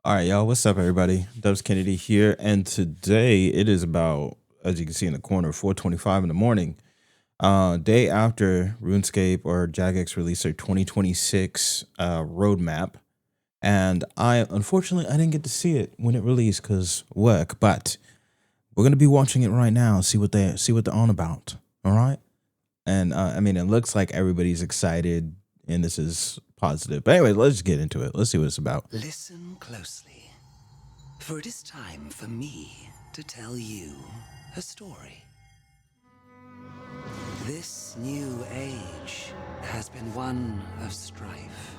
All right, y'all. What's up, everybody? Dubs Kennedy here, and today it is about, as you can see in the corner, 4:25 in the morning. Day after RuneScape or Jagex released their 2026 roadmap, and unfortunately I didn't get to see it when it released because work. But we're gonna be watching it right now, see what they're on about. All right, and I mean, it looks like everybody's excited, and this is positive. But anyway, let's get into it. Let's see what it's about. Listen closely, for it is time for me to tell you a story. This new age has been one of strife.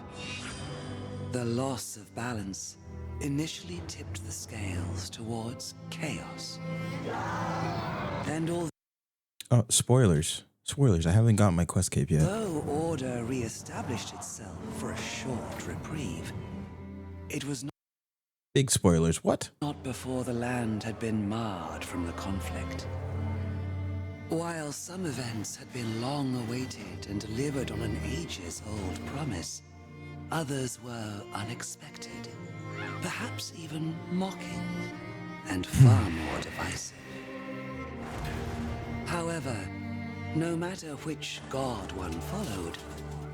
The loss of balance initially tipped the scales towards chaos. And Spoilers. Spoilers. I haven't got my quest cape yet. although order re-established itself for a short reprieve, it was Big spoilers. What? not before the land had been marred from the conflict. While some events had been long awaited and delivered on an ages-old promise, others were unexpected, perhaps even mocking, and far more divisive. However, no matter which god one followed,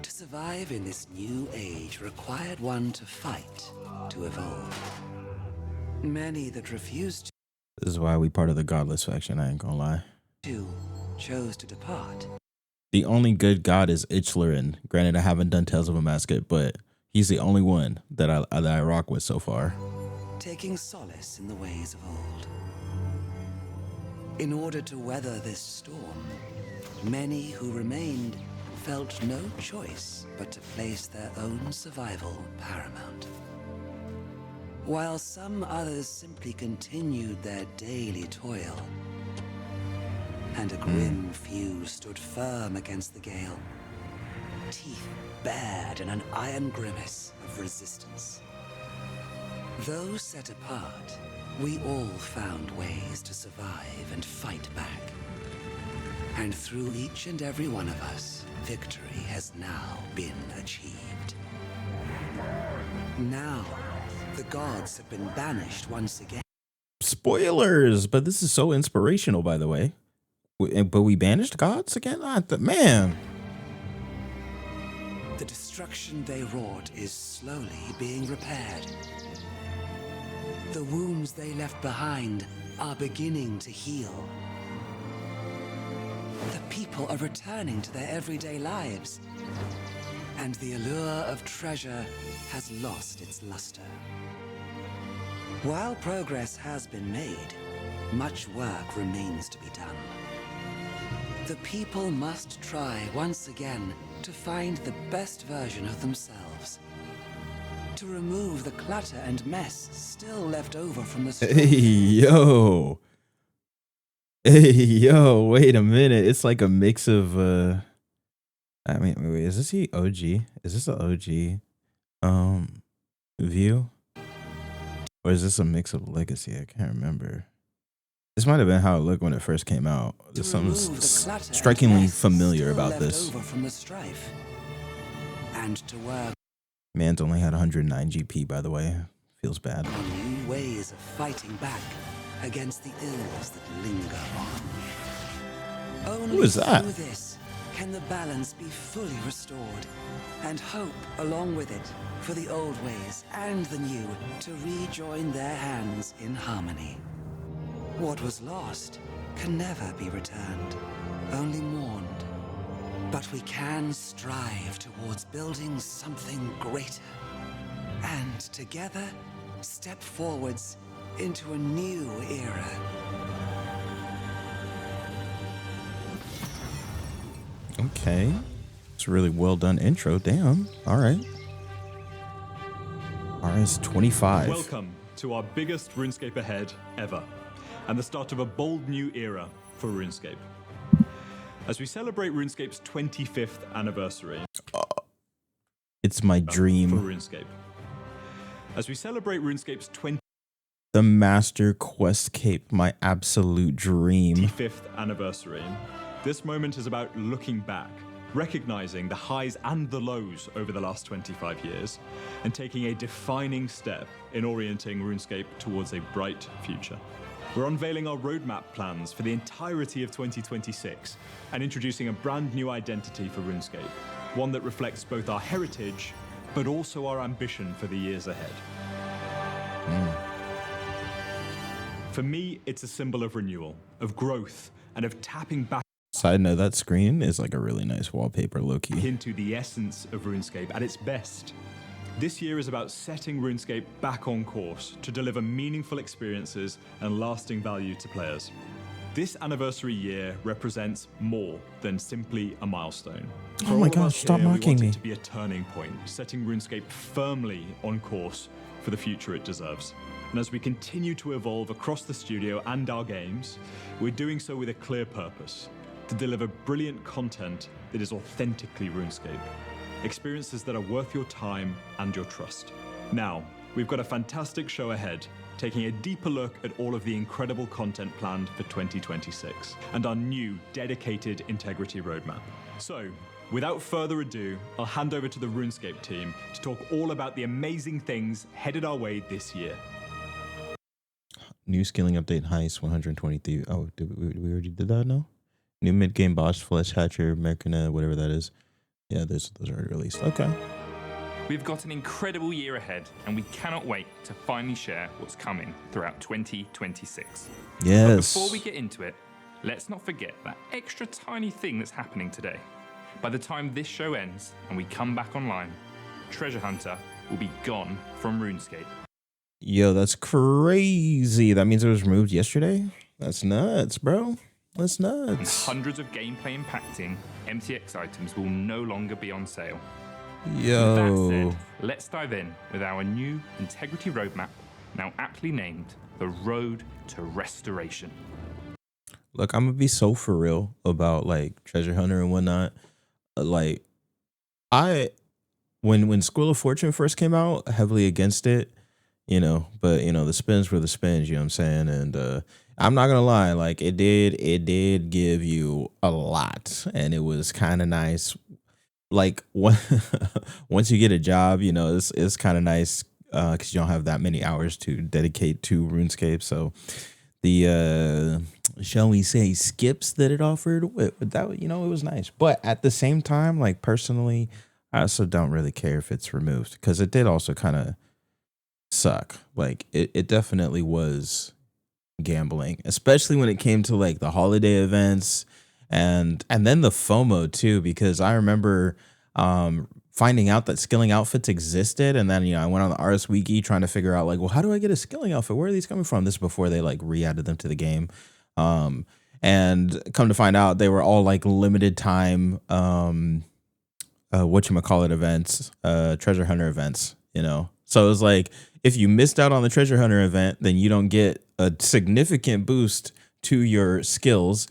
to survive in this new age required one to fight to evolve. Many that refused This is why we part of the godless faction. I ain't gonna lie. to chose to depart. The only good god is Ichlerin. Granted, I haven't done Tales of a Masket, but he's the only one that I rock with so far. Taking solace in the ways of old. In order to weather this storm, many who remained felt no choice but to place their own survival paramount. While some others simply continued their daily toil, and a grim few stood firm against the gale, teeth bared in an iron grimace of resistance. Though set apart, we all found ways to survive and fight back. And through each and every one of us, victory has now been achieved. Now, the gods have been banished once again. Spoilers, but this is so inspirational, by the way. But we banished gods again? Man. The destruction they wrought is slowly being repaired. The wounds they left behind are beginning to heal. The people are returning to their everyday lives, and the allure of treasure has lost its luster. While progress has been made, much work remains to be done. The people must try once again to find the best version of themselves. To remove the clutter and mess still left over from the Hey, yo. Hey, yo, wait a minute. It's like a mix of, I mean, wait, is this the OG? Is this the OG, view? Or is this a mix of Legacy? I can't remember. This might have been how it looked when it first came out. There's something strikingly familiar about this. From the strife. And to work Man's only had 109 GP, by the way. Feels bad. on new ways of fighting back against the ills that linger on. Only Who is that? through this can the balance be fully restored, and hope along with it for the old ways and the new to rejoin their hands in harmony. What was lost can never be returned, only mourned. But we can strive towards building something greater, and together step forwards into a new era. Okay. It's a really well done intro. Damn. All right. RS25. Welcome to our biggest RuneScape ahead ever, and the start of a bold new era for RuneScape. As we celebrate RuneScape's 25th anniversary. It's my For dream. RuneScape. As we celebrate RuneScape's The Master Quest Cape, my absolute dream. 25th anniversary, this moment is about looking back recognizing the highs and the lows over the last 25 years, and taking a defining step in orienting RuneScape towards a bright future. We're unveiling our roadmap plans for the entirety of 2026 and introducing a brand new identity for RuneScape, one that reflects both our heritage but also our ambition for the years ahead. For me, it's a symbol of renewal, of growth, and of tapping back Side note, that screen is like a really nice wallpaper, low-key. into the essence of RuneScape at its best. This year is about setting RuneScape back on course to deliver meaningful experiences and lasting value to players. This anniversary year represents more than simply a milestone. For Oh my all of gosh, us stop here, we mocking want me. it to be a turning point, setting RuneScape firmly on course for the future it deserves. And as we continue to evolve across the studio and our games, we're doing so with a clear purpose: to deliver brilliant content that is authentically RuneScape. Experiences that are worth your time and your trust. Now, we've got a fantastic show ahead, taking a deeper look at all of the incredible content planned for 2026 and our new dedicated integrity roadmap. So, without further ado, I'll hand over to the RuneScape team to talk all about the amazing things headed our way this year. New skilling update heist 123. Oh, we already did that? No. New mid game boss flesh hatcher American whatever that is. Yeah, those are already released. Okay. We've got an incredible year ahead, and we cannot wait to finally share what's coming throughout 2026. Yes. But before we get into it, let's not forget that extra tiny thing that's happening today. By the time this show ends and we come back online, Treasure Hunter will be gone from RuneScape. Yo, that's crazy. That means it was removed yesterday? That's nuts, bro. That's And nuts. hundreds of gameplay impacting MTX items will no longer be on sale. With Yo. that said, let's dive in with our new integrity roadmap, now aptly named the Road to Restoration. Look, I'm gonna be so for real about like Treasure Hunter and whatnot. Like, when School of Fortune first came out, heavily against it, but the spins were the spins, you know what I'm saying? And I'm not gonna lie, like it did give you a lot, and it was kind of nice. Like once you get a job, it's kind of nice because you don't have that many hours to dedicate to RuneScape. So the shall we say skips that it offered, that it was nice. But at the same time, like personally, I also don't really care if it's removed because it did also kind of suck. Like it definitely was gambling, especially when it came to like the holiday events and then the FOMO too, because I remember finding out that skilling outfits existed, and then I went on the RS Wiki trying to figure out like, well, how do I get a skilling outfit? Where are these coming from? This is before they like re-added them to the game, and come to find out they were all like limited time whatchamacallit events, treasure hunter events, so it was like if you missed out on the treasure hunter event, then you don't get a significant boost to your skills.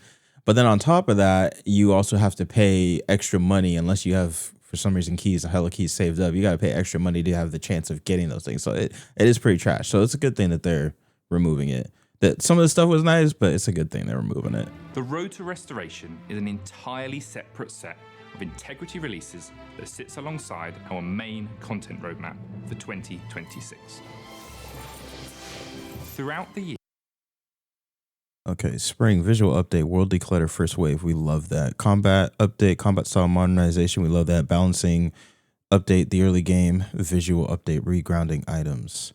But then on top of that, you also have to pay extra money unless you have, for some reason, hella keys saved up. You got to pay extra money to have the chance of getting those things. So it is pretty trash. So it's a good thing that they're removing it. That some of the stuff was nice, but it's a good thing they're removing it. The Road to Restoration is an entirely separate set of integrity releases that sits alongside our main content roadmap for 2026. Throughout the year, Okay, spring visual update, world declutter first wave. We love that. Combat update, combat style modernization. We love that. Balancing update, the early game visual update, regrounding items.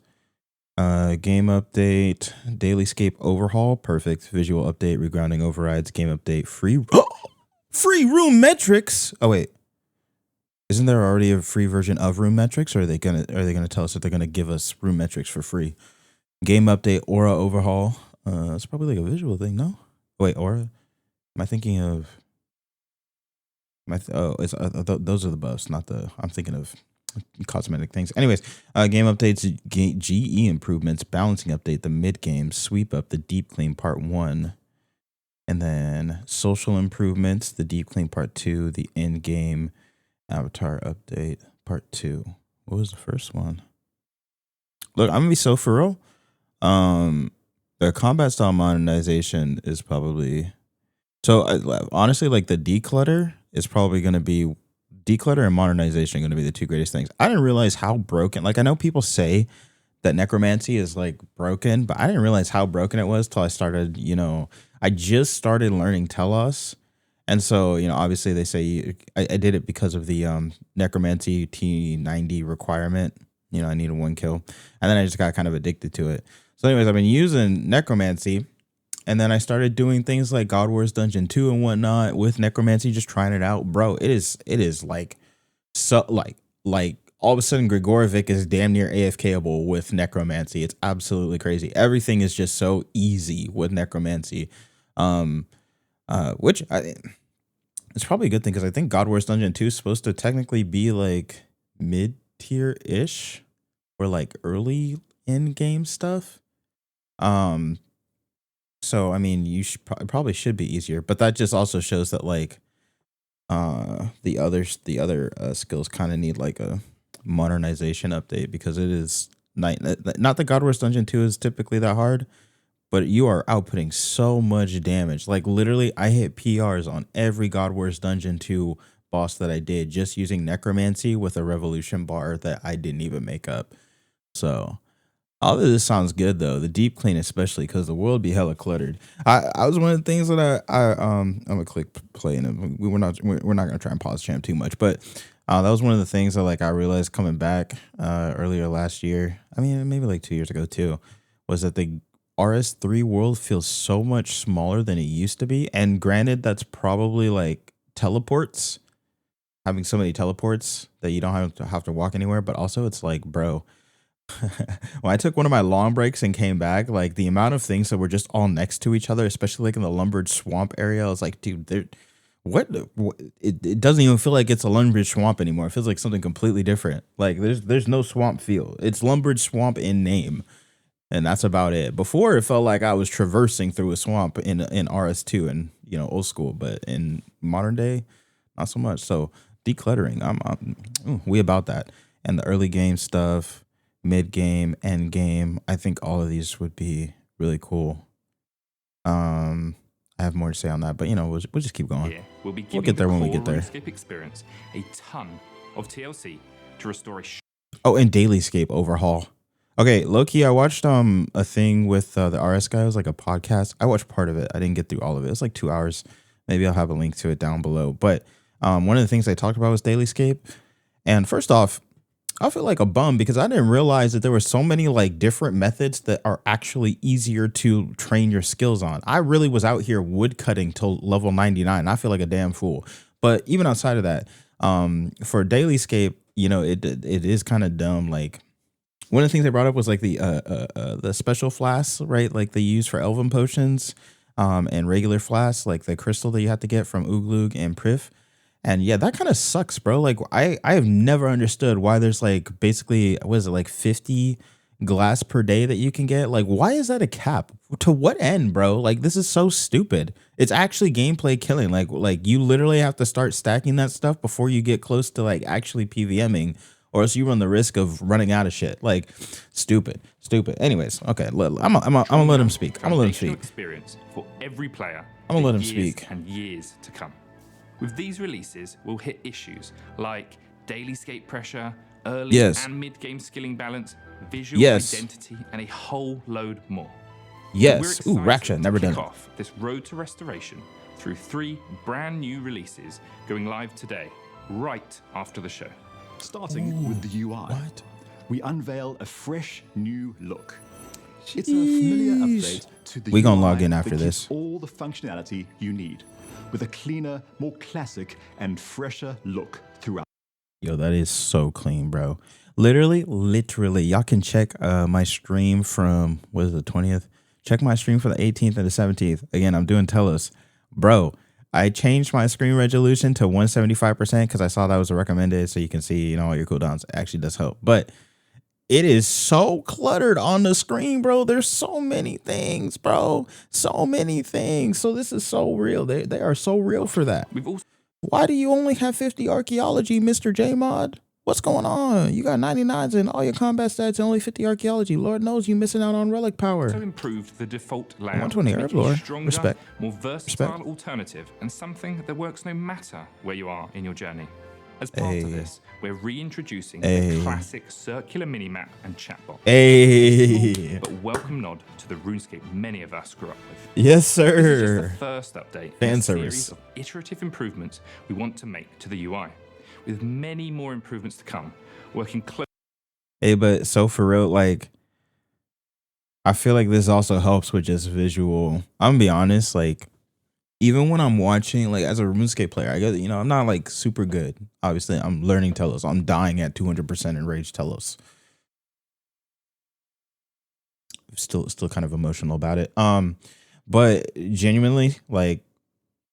Game update, daily scape overhaul, perfect. Visual update, regrounding overrides. Game update, free room metrics. Oh wait, isn't there already a free version of room metrics? Or are they gonna tell us that they're gonna give us room metrics for free? Game update, aura overhaul. It's probably like a visual thing, no? Wait, aura? Am I thinking of? It's those are the buffs, not the. I'm thinking of cosmetic things. Anyways, game updates, GE improvements, balancing update, the mid game sweep up, the deep clean part 1, and then social improvements, the deep clean part 2, the end game avatar update part 2. What was the first one? Look, I'm gonna be so for real. The combat style modernization is probably So honestly, like the declutter is probably going to be declutter and modernization going to be the two greatest things. I didn't realize how broken. Like I know people say that necromancy is like broken, but I didn't realize how broken it was till I started. I just started learning Telos, and so obviously they say I did it because of the necromancy T90 requirement. I needed 1 kill, and then I just got kind of addicted to it. So, anyways, I've been using necromancy. And then I started doing things like God Wars Dungeon 2 and whatnot with necromancy, just trying it out. Bro, it is like so like all of a sudden Grigorovic is damn near AFKable with necromancy. It's absolutely crazy. Everything is just so easy with necromancy. Which it's probably a good thing because I think God Wars Dungeon 2 is supposed to technically be like mid-tier-ish or like early in-game stuff. So I mean, you should probably should be easier, but that just also shows that like the other skills kind of need like a modernization update because it is not that God Wars Dungeon 2 is typically that hard, but you are outputting so much damage. Like literally, I hit PRs on every God Wars Dungeon 2 boss that I did just using necromancy with a revolution bar that I didn't even make up. So all of this sounds good though. The deep clean, especially because the world be hella cluttered. I was one of the things that I'm gonna click play and we're not gonna try and pause champ too much, but that was one of the things that like I realized coming back earlier last year. I mean maybe like 2 years ago too, was that the RS3 world feels so much smaller than it used to be. And granted, that's probably like teleports, having so many teleports that you don't have to walk anywhere. But also it's like, bro. When I took one of my long breaks and came back, like the amount of things that were just all next to each other, especially like in the lumbered swamp area, I was like, dude, what? It doesn't even feel like it's a lumbered swamp anymore. It feels like something completely different. Like there's no swamp feel. It's lumbered swamp in name, and that's about it. Before it felt like I was traversing through a swamp in RS2 and old school, but in modern day, not so much. So decluttering, we about that, and the early game stuff. Mid game, end game. I think all of these would be really cool. I have more to say on that, but we'll just keep going. Here, we'll get there when we get there. RuneScape experience a ton of TLC to restore a Oh, and Dailyscape overhaul. Okay, low-key, I watched a thing with the RS guy. It was like a podcast. I watched part of it. I didn't get through all of it. It's like 2 hours. Maybe I'll have a link to it down below. But one of the things they talked about was Dailyscape. And first off, I feel like a bum because I didn't realize that there were so many like different methods that are actually easier to train your skills on. I really was out here wood cutting till level 99. I feel like a damn fool. But even outside of that, for Dailyscape, it is kind of dumb. Like one of the things they brought up was like the special flasks, right? Like they use for elven potions, and regular flasks, like the crystal that you have to get from Uglug and Prif. And yeah, that kind of sucks, bro. Like I have never understood why there's like basically, what is it, like 50 glass per day that you can get? Like, why is that a cap? To what end, bro? Like, this is so stupid. It's actually gameplay killing. Like you literally have to start stacking that stuff before you get close to like actually PVMing, or else you run the risk of running out of shit. Like, stupid. Anyways, okay, I'm gonna let him speak. I'm gonna let him speak. Experience for every player. I'm gonna let him speak. And years to come. With these releases, we'll hit issues like Dailyscape pressure, early and mid-game skilling balance, visual identity, and a whole load more. Yes. Ooh, Raksha, never done it. Off this road to restoration through 3 brand new releases going live today, right after the show. Starting with the UI, we unveil a fresh new look. It's a familiar update to the UI. We're gonna log in after this. All the functionality you need, with a cleaner, more classic, and fresher look throughout. Yo, that is so clean, bro. Literally, y'all can check my stream from, what is it, 20th? Check my stream for the 18th and the 17th. Again, I'm doing Telos. Bro, I changed my screen resolution to 175% because I saw that was a recommended, so you can see, all your cooldowns. It actually does help. But it is so cluttered on the screen, bro. There's so many things, bro. So many things. So this is so real. They are so real for that. Why do you only have 50 archaeology, Mr. J-Mod? What's going on? You got 99s in all your combat stats and only 50 archaeology. Lord knows you missing out on relic power. Also improved the default layout 120 to make herb it a lore. stronger, Respect. more versatile alternative and something that works no matter where you are in your journey. As part of this, we're reintroducing the classic circular minimap and chatbot. Hey. But welcome nod to the RuneScape many of us grew up with. Yes, This is just sir. the first update Fan in a service. series of iterative improvements we want to make to the UI, with many more improvements to come, working closely. Hey, but so for real, like, I feel like this also helps with just visual. I'm gonna be honest, like, even when I'm watching, like, as a RuneScape player, I guess, I'm not like super good. Obviously, I'm learning Telos. I'm dying at 200% in Rage Telos. Still kind of emotional about it. But genuinely, like,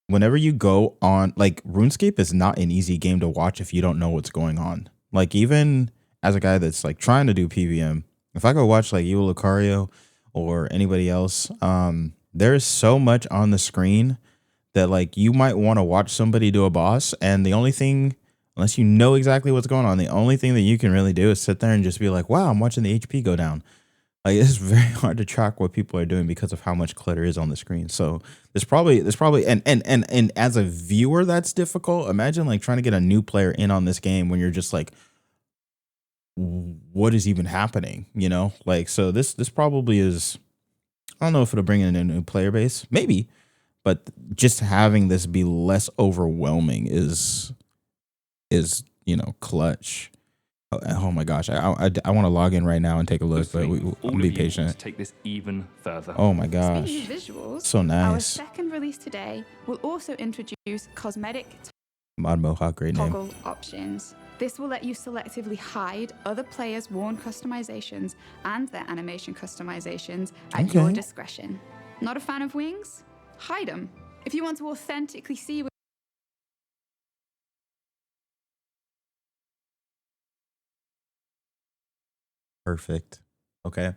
whenever you go on, like, RuneScape is not an easy game to watch if you don't know what's going on. Like, even as a guy that's like trying to do PVM, if I go watch like you, Lucario, or anybody else, there's so much on the screen that like you might want to watch somebody do a boss, and the only thing, unless you know exactly what's going on, the only thing that you can really do is sit there and just be like, wow, I'm watching the HP go down. Like, it's very hard to track what people are doing because of how much clutter is on the screen. So there's probably and as a viewer, that's difficult. Imagine like trying to get a new player in on this game when you're just like, what is even happening? Like, so this probably is, I don't know if it'll bring in a new player base, maybe, but just having this be less overwhelming is clutch. Oh my gosh, I want to log in right now and take a look, but I'm be patient. To take this even further. Oh my gosh, Speaking of visuals, so nice. Our second release today will also introduce cosmetic Mod Mohawk, great name. toggle options. This will let you selectively hide other players' worn customizations and their animation customizations at your discretion. Not a fan of wings? Hide them. If you want to authentically see Perfect. Okay.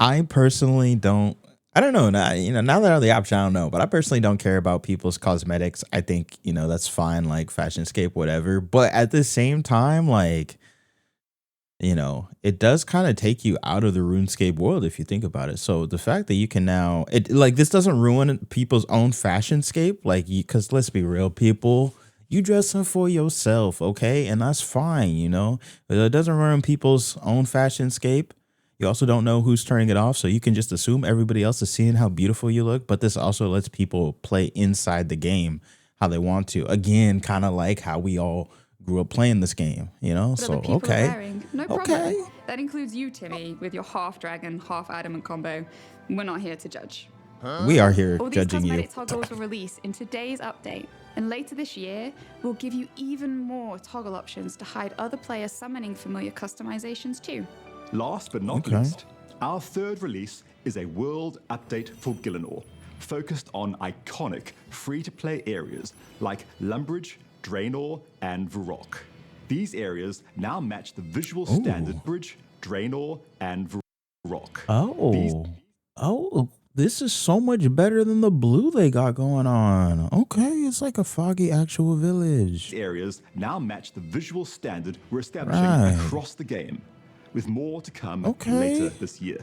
I personally don't. I don't know. Now, now that I have the option, I don't know. But I personally don't care about people's cosmetics. I think, that's fine, like Fashionscape, whatever. But at the same time, like, it does kind of take you out of the RuneScape world if you think about it. So the fact that you can now, this doesn't ruin people's own Fashionscape. Like, because let's be real, people, you dress them for yourself, okay? And that's fine, But it doesn't ruin people's own Fashionscape. You also don't know who's turning it off, so you can just assume everybody else is seeing how beautiful you look. But this also lets people play inside the game how they want to. Again, kind of like how we all grew up playing this game, So, okay. No problem. That includes you, Timmy, with your half dragon, half adamant combo. We're not here to judge. We are here All judging these you. cosmetic toggles will release in today's update, and later this year, we'll give you even more toggle options to hide other players summoning familiar customizations too. Last but not least, our third release is a world update for Gielinor, focused on iconic free-to-play areas like Lumbridge, Draenor, and Varrock. These areas now match the visual standard Bridge, Draenor, and Varrock. This is so much better than the blue they got going on. Okay, it's like a foggy actual village. These areas now match the visual standard we're establishing across the game, with more to come later this year.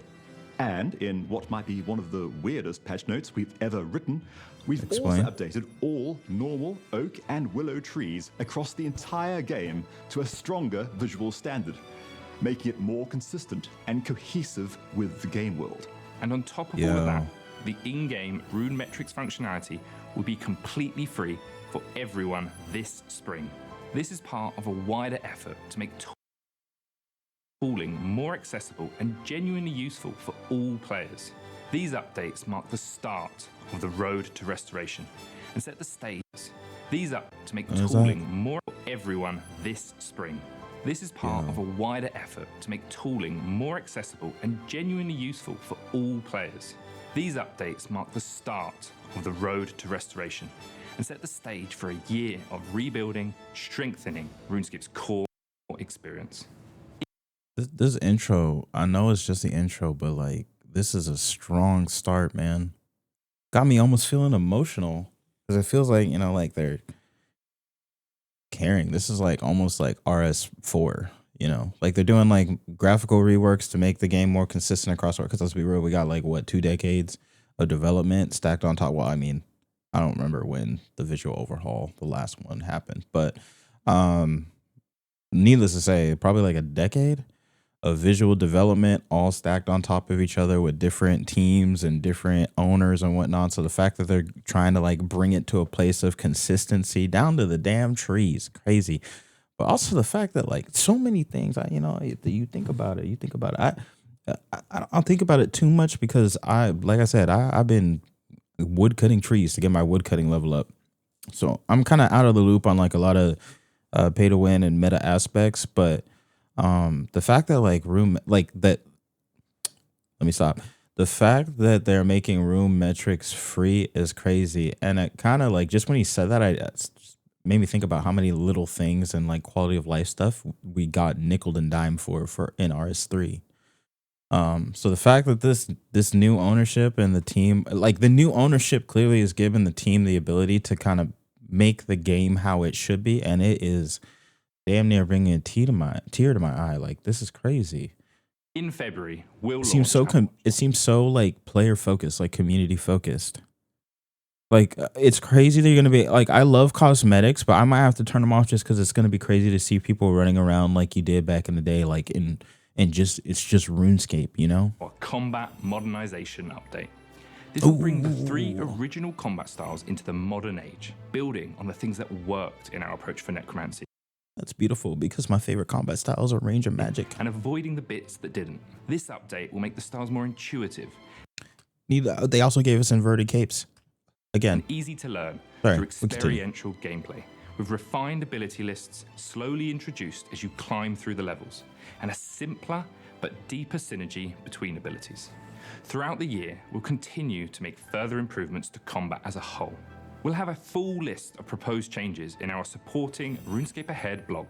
And in what might be one of the weirdest patch notes we've ever written, we've also updated all normal oak and willow trees across the entire game to a stronger visual standard, making it more consistent and cohesive with the game world. And on top of all of that, the in-game rune metrics functionality will be completely free for everyone this spring. This is part of a wider effort to make tooling more accessible and genuinely useful for all players. These updates mark the start of the road to restoration and set the stage. These up to make tooling more for everyone this spring. This is part of a wider effort to make tooling more accessible and genuinely useful for all players. These updates mark the start of the road to restoration and set the stage for a year of rebuilding, strengthening RuneScape's core experience. This intro, I know it's just the intro, but like, this is a strong start, man. Got me almost feeling emotional because it feels like, like they're caring. This is like almost like RS4, you know, like they're doing like graphical reworks to make the game more consistent across. Because let's be real, we got like what 2 decades of development stacked on top. Well, I mean, I don't remember when the visual overhaul, the last one, happened, but needless to say, probably like a decade of visual development all stacked on top of each other with different teams and different owners and whatnot. So the fact that they're trying to like bring it to a place of consistency down to the damn trees, crazy. But also the fact that like so many things, you think about it. I don't think about it too much because like I said, I've been wood cutting trees to get my wood cutting level up. So I'm kind of out of the loop on like a lot of pay to win and meta aspects, but the fact that like let me stop. The fact that they're making room metrics free is crazy, and it kind of like just when he said that, it made me think about how many little things and like quality of life stuff we got nickel and dime for in RS3. So the fact that this new ownership and the team, like the new ownership clearly has given the team the ability to kind of make the game how it should be, and it is damn near bringing a tear to my eye. Like, this is crazy. In February, we'll it seems so like player focused, like community focused. Like, it's crazy that you're gonna be like, I love cosmetics, but I might have to turn them off just because it's gonna be crazy to see people running around like you did back in the day, like it's just RuneScape, you know? Or combat modernization update. This will bring the 3 original combat styles into the modern age, building on the things that worked in our approach for necromancy. That's beautiful because my favorite combat styles are range and magic. And avoiding the bits that didn't. This update will make the styles more intuitive. They also gave us inverted capes. Again. And easy to learn through experiential gameplay. With refined ability lists slowly introduced as you climb through the levels. And a simpler but deeper synergy between abilities. Throughout the year, we'll continue to make further improvements to combat as a whole. We'll have a full list of proposed changes in our supporting RuneScape Ahead blog,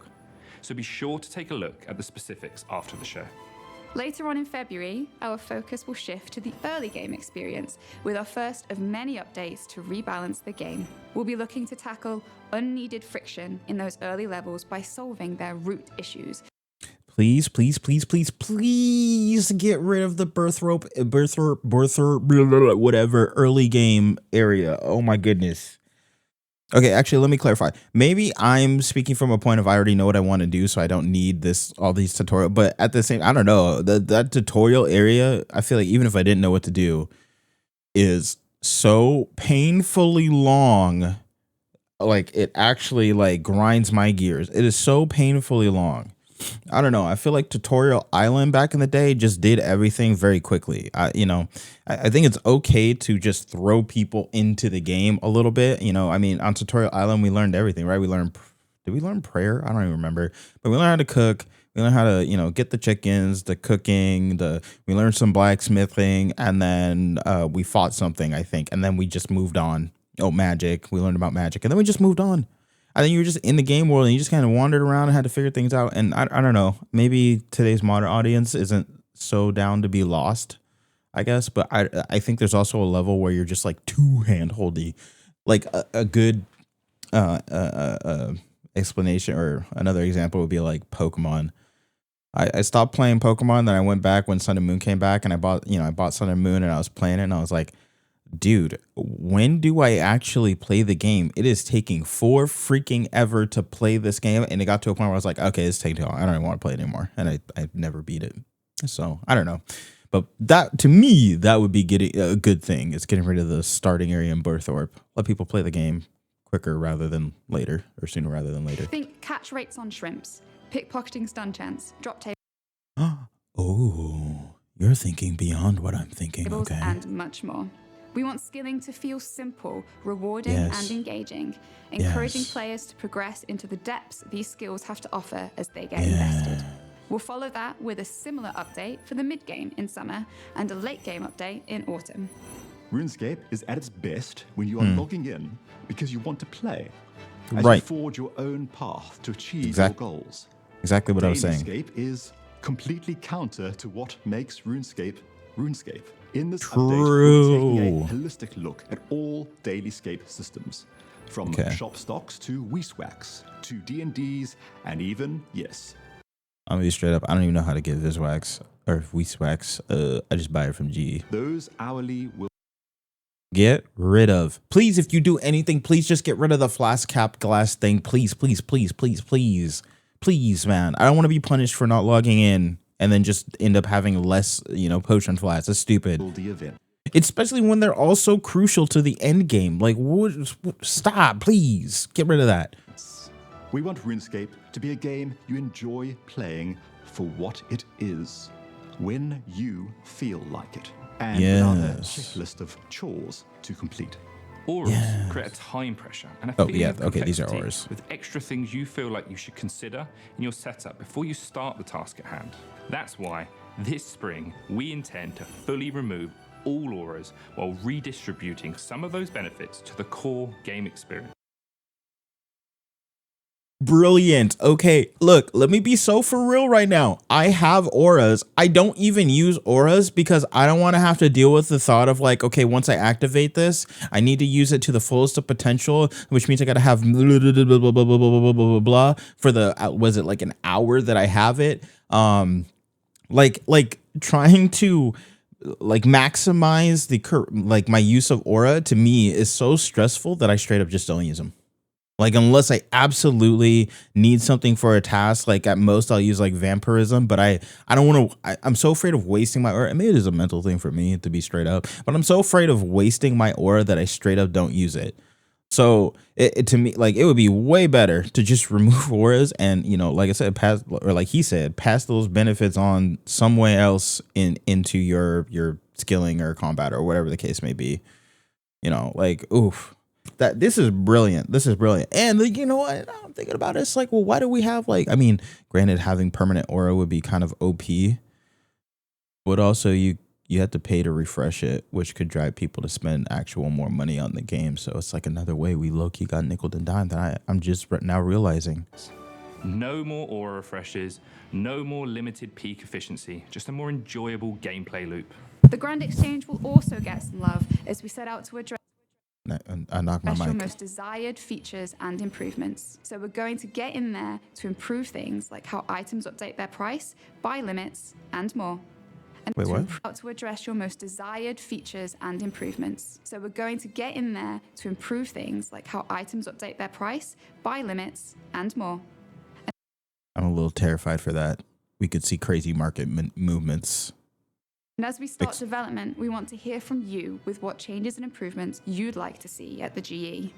so be sure to take a look at the specifics after the show. Later on in February, our focus will shift to the early game experience with our first of many updates to rebalance the game. We'll be looking to tackle unneeded friction in those early levels by solving their root issues. Please get rid of the whatever early game area. Oh my goodness. Okay, actually, let me clarify. Maybe I'm speaking from a point of I already know what I want to do, so I don't need all these tutorials. But at the same, I don't know, that tutorial area, I feel like even if I didn't know what to do, is so painfully long. Like, it actually like grinds my gears. It is so painfully long. I don't know. I feel like Tutorial Island back in the day just did everything very quickly. I think it's okay to just throw people into the game a little bit. You know, I mean, on Tutorial Island, we learned everything, right? Did we learn prayer? I don't even remember. But we learned how to cook. We learned how to, get the chickens, the cooking, we learned some blacksmithing, and then we fought something, I think. And then we just moved on. Oh, magic. We learned about magic. And then we just moved on. I think you were just in the game world and you just kind of wandered around and had to figure things out. And I don't know, maybe today's modern audience isn't so down to be lost, I guess. But I think there's also a level where you're just like too hand-holdy. Like a good explanation or another example would be like Pokemon. I stopped playing Pokemon, then I went back when Sun and Moon came back and I bought Sun and Moon and I was playing it and I was like, dude, when do I actually play the game? It is taking for freaking ever to play this game. And it got to a point where I was like, okay, it's taking too long. I don't even want to play it anymore. And I never beat it. So I don't know. But that, to me, that would be getting a good thing. It's getting rid of the starting area in Berthorpe. Let people play the game quicker rather than later, or sooner rather than later. Think catch rates on shrimps, pickpocketing stun chance, drop tables. Oh, you're thinking beyond what I'm thinking. Okay. And much more. We want skilling to feel simple, rewarding, and engaging, encouraging players to progress into the depths these skills have to offer as they get invested. We'll follow that with a similar update for the mid-game in summer and a late-game update in autumn. RuneScape is at its best when you are logging in because you want to play, as you forge your own path to achieve your goals. Exactly what I was saying. RuneScape is completely counter to what makes RuneScape RuneScape. In this update, we're taking a holistic look at all dailyscape systems, From shop stocks to Weeswax to D&Ds and even, yes. I'm gonna be straight up. I don't even know how to get Viswax or Weeswax. I just buy it from GE. Those hourly will get rid of. Please, if you do anything, please just get rid of the flask cap glass thing. Please, please, please, please, please, please, man. I don't want to be punished for not logging in and then just end up having less, potion flats. That's stupid. Especially when they're also crucial to the end game. Like, stop, please. Get rid of that. We want RuneScape to be a game you enjoy playing for what it is, when you feel like it, and without a checklist of chores to complete. Auras create a time pressure and a feeling of okay, these are complexity auras. with extra things you feel like you should consider in your setup before you start the task at hand. That's why this spring we intend to fully remove all auras while redistributing some of those benefits to the core game experience. Brilliant. Okay, look, let me be so for real right now. I have auras. I don't even use auras because I don't want to have to deal with the thought of like, okay, once I activate this, I need to use it to the fullest of potential, which means I got to have blah, blah, blah, blah, blah, blah, blah, blah, blah, blah for the, was it like an hour that I have it? Like trying to like maximize the my use of aura to me is so stressful that I straight up just don't use them. Like, unless I absolutely need something for a task, like at most I'll use like vampirism, but I don't want to, I'm so afraid of wasting my aura. I mean, it is a mental thing for me to be straight up, but I'm so afraid of wasting my aura that I straight up don't use it. So it to me, like, it would be way better to just remove auras and, like I said, pass, or like he said, pass those benefits on somewhere else into your skilling or combat or whatever the case may be. Like, oof. This is brilliant. This is brilliant. And you know what? I'm thinking about it. It's like, well, why do we have like, I mean, granted, having permanent aura would be kind of OP, but also you have to pay to refresh it, which could drive people to spend actual more money on the game. So it's like another way we low-key got nickeled and dimed that I'm just now realizing. No more aura refreshes, no more limited peak efficiency, just a more enjoyable gameplay loop. The Grand Exchange will also get some love as we set out to address I knocked my mic. your most desired features and improvements. So we're going to get in there to improve things like how items update their price, buy limits, and more. And wait, what? To address your most desired features and improvements. So we're going to get in there to improve things like how items update their price, buy limits, and more. I'm a little terrified for that. We could see crazy market movements. And as we start development, we want to hear from you with what changes and improvements you'd like to see at the GE.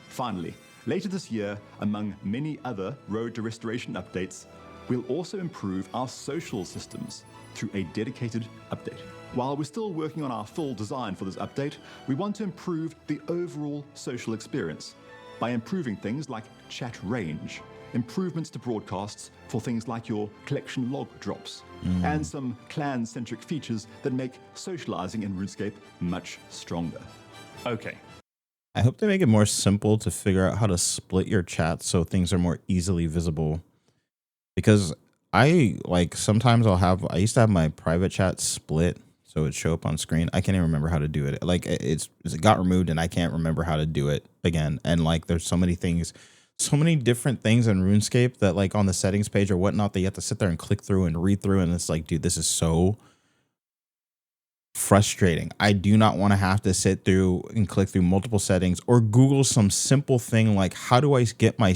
Finally, later this year, among many other Road to Restoration updates, we'll also improve our social systems through a dedicated update. While we're still working on our full design for this update, we want to improve the overall social experience by improving things like chat range, improvements to broadcasts for things like your collection log drops, and some clan-centric features that make socializing in RuneScape much stronger. Okay. I hope they make it more simple to figure out how to split your chat so things are more easily visible. Because sometimes I used to have my private chat split so it'd show up on screen. I can't even remember how to do it. Like it got removed and I can't remember how to do it again. And like there's so many different things in RuneScape that like on the settings page or whatnot that you have to sit there and click through and read through. And it's like, dude, this is so frustrating. I do not want to have to sit through and click through multiple settings or Google some simple thing like how do I get my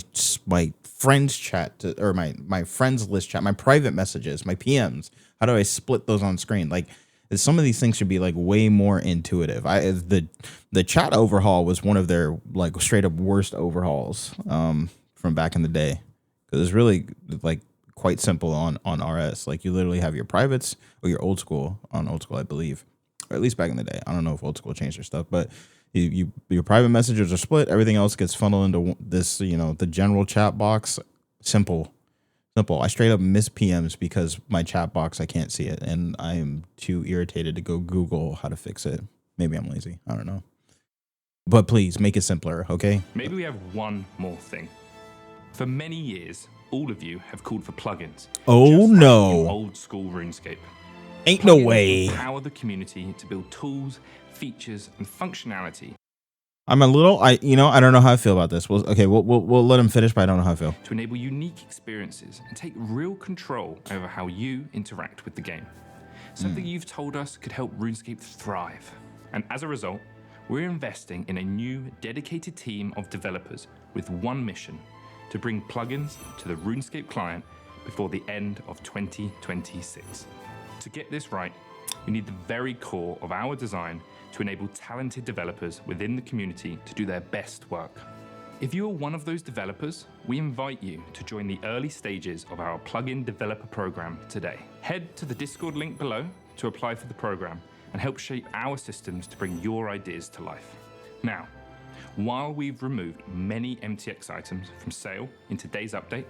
friends chat or my friends list chat, my private messages, my PMs. How do I split those on screen? Like some of these things should be like way more intuitive. The chat overhaul was one of their like straight up worst overhauls from back in the day because it's really like quite simple on RS. Like you literally have your privates or your old school on old school, I believe, or at least back in the day. I don't know if old school changed their stuff, but your private messages are split. Everything else gets funneled into this, the general chat box. Simple. I straight up miss PMs because my chat box, I can't see it. And I am too irritated to go Google how to fix it. Maybe I'm lazy. I don't know. But please make it simpler, okay? Maybe we have one more thing. For many years, all of you have called for plugins. Oh, no. Old school RuneScape. Ain't no way. Empower the community to build tools, features, and functionality. I'm a little, I don't know how I feel about this. We'll let him finish, but I don't know how I feel. To enable unique experiences and take real control over how you interact with the game. Something you've told us could help RuneScape thrive. And as a result, we're investing in a new dedicated team of developers with one mission: to bring plugins to the RuneScape client before the end of 2026. To get this right, we need the very core of our design to enable talented developers within the community to do their best work. If you are one of those developers, we invite you to join the early stages of our plugin developer program today. Head to the Discord link below to apply for the program and help shape our systems to bring your ideas to life. Now, while we've removed many MTX items from sale in today's update,